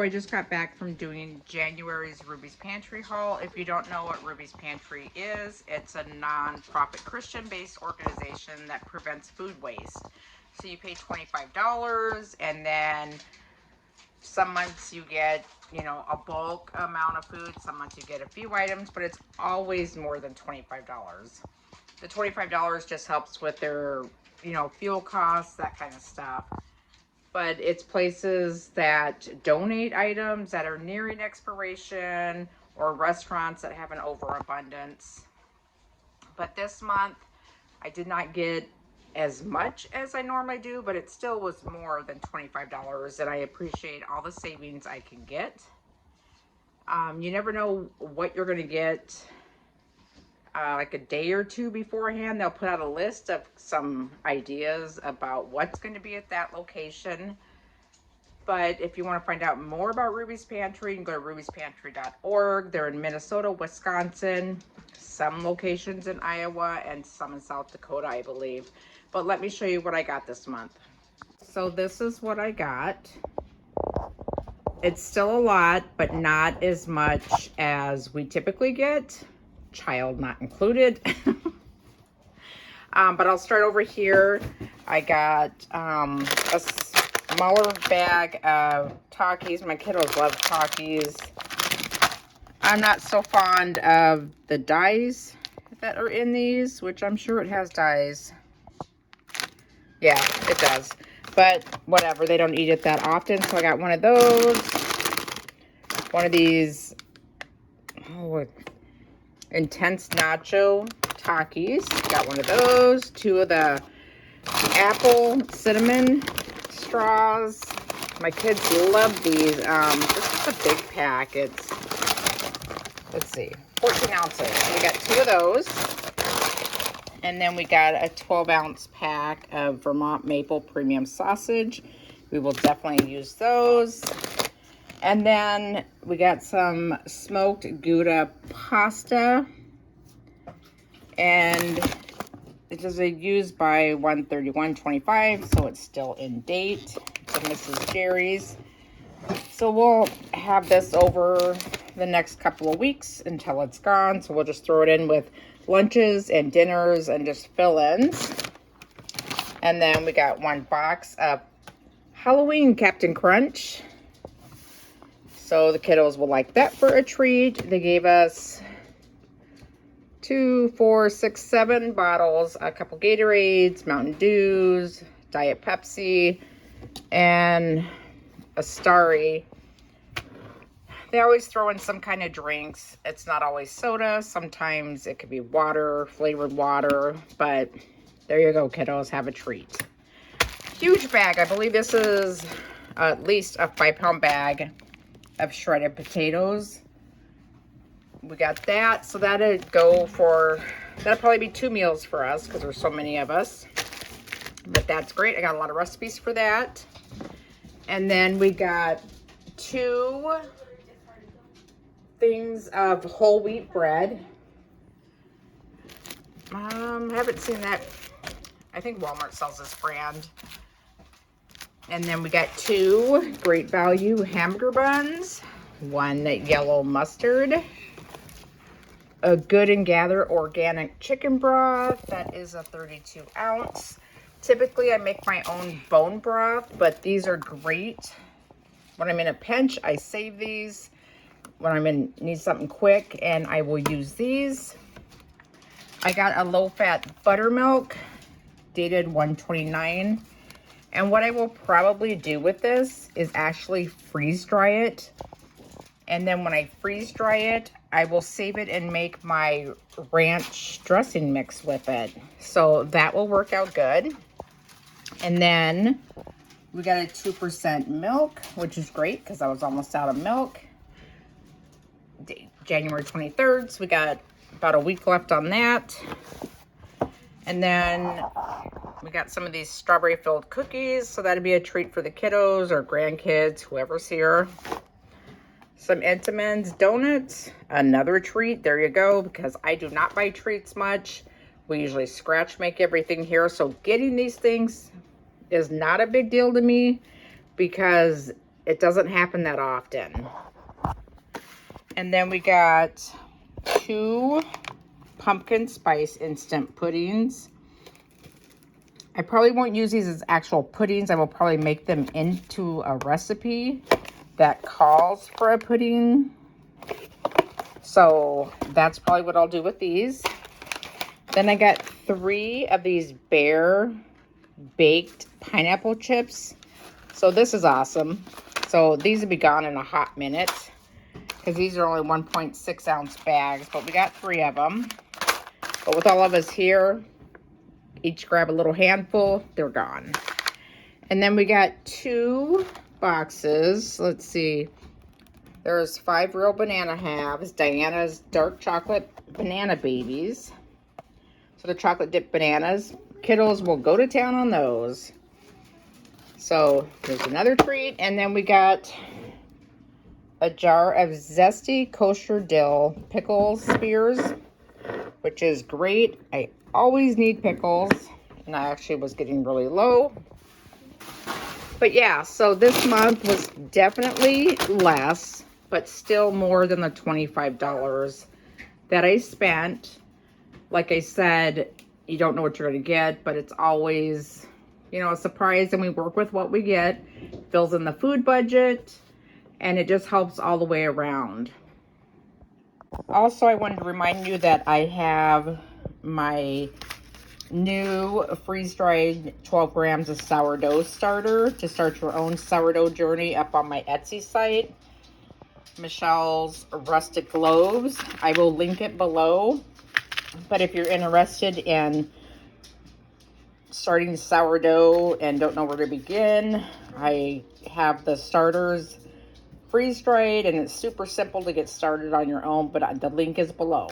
So I just got back from doing January's Ruby's Pantry haul. If you don't know what Ruby's Pantry is, it's a non-profit Christian-based organization that prevents food waste. So you pay $25 and then some months you get, you know, a bulk amount of food. Some months you get a few items, but it's always more than $25. The $25 just helps with their, you know, fuel costs, that kind of stuff. But it's places that donate items that are nearing expiration or restaurants that have an overabundance. But this month, I did not get as much as I normally do, but it still was more than $25, and I appreciate all the savings I can get. You never know what you're going to get. Like a day or two beforehand, they'll put out a list of some ideas about what's going to be at that location. But if you want to find out more about Ruby's Pantry, you can go to rubyspantry.org. They're in Minnesota, Wisconsin, some locations in Iowa, and some in South Dakota, I believe. But let me show you what I got this month. So this is what I got. It's still a lot, but not as much as we typically get. Child not included. But I'll start over here. I got a smaller bag of Takis. My kiddos love Takis. I'm not so fond of the dyes that are in these, which I'm sure it has dyes. Yeah, it does. But whatever, they don't eat it that often. So I got one of those. One of these intense nacho Takis. Got one of those. Two of the apple cinnamon straws. My kids love these. This is a big pack. It's, let's see, 14 ounces. So we got two of those. And then we got a 12-ounce pack of Vermont maple premium sausage. We will definitely use those. And then we got some smoked Gouda pasta. And it is a used by 131.25, so it's still in date. It's a Mrs. Jerry's. So we'll have this over the next couple of weeks until it's gone. So we'll just throw it in with lunches and dinners and just fill-ins. And then we got one box of Halloween Captain Crunch. So the kiddos will like that for a treat. They gave us 2, 4, 6, 7 bottles, a couple Gatorades, Mountain Dews, Diet Pepsi, and a Starry. They always throw in some kind of drinks. It's not always soda. Sometimes it could be water, flavored water, but there you go, kiddos, have a treat. Huge bag. I believe this is at least a 5-pound bag of shredded potatoes. We got that, so that'll probably be 2 meals for us because there's so many of us. But that's great. I got a lot of recipes for that. And then we got 2 things of whole wheat bread. Haven't seen that. I think Walmart sells this brand. And then we got 2 Great Value hamburger buns, 1 yellow mustard, a Good and Gather organic chicken broth. That is a 32 ounce. Typically I make my own bone broth, but these are great. When I'm in a pinch, I save these. When need something quick, and I will use these. I got a low-fat buttermilk, dated 1/29. And what I will probably do with this is actually freeze dry it. And then when I freeze dry it, I will save it and make my ranch dressing mix with it. So that will work out good. And then we got a 2% milk, which is great because I was almost out of milk. January 23rd, so we got about a week left on that. And then we got some of these strawberry filled cookies, so that'd be a treat for the kiddos or grandkids, whoever's here. Some Entenmann's donuts, another treat. There you go, because I do not buy treats much. We usually scratch make everything here, so getting these things is not a big deal to me because it doesn't happen that often. And then we got 2 pumpkin spice instant puddings. I probably won't use these as actual puddings. I will probably make them into a recipe that calls for a pudding. So that's probably what I'll do with these. Then I got 3 of these Bear baked pineapple chips. So this is awesome. So these will be gone in a hot minute because these are only 1.6 ounce bags, but we got 3 of them. But with all of us here, each grab a little handful, they're gone. And then we got 2 boxes. Let's see. There's 5 real banana halves, Diana's dark chocolate banana babies. So the chocolate dipped bananas. Kiddos will go to town on those. So there's another treat. And then we got a jar of zesty kosher dill pickle spears, which is great. I always need pickles, and I actually was getting really low. But yeah, so this month was definitely less, but still more than the $25 that I spent. Like I said, you don't know what you're going to get, but it's always, you know, a surprise, and we work with what we get. Fills in the food budget, and it just helps all the way around. Also, I wanted to remind you that I have my new freeze-dried 12 grams of sourdough starter to start your own sourdough journey up on my Etsy site, Michelle's Rustic Loaves. I will link it below. But if you're interested in starting sourdough and don't know where to begin, I have the starters freeze-dried, and it's super simple to get started on your own, but the link is below.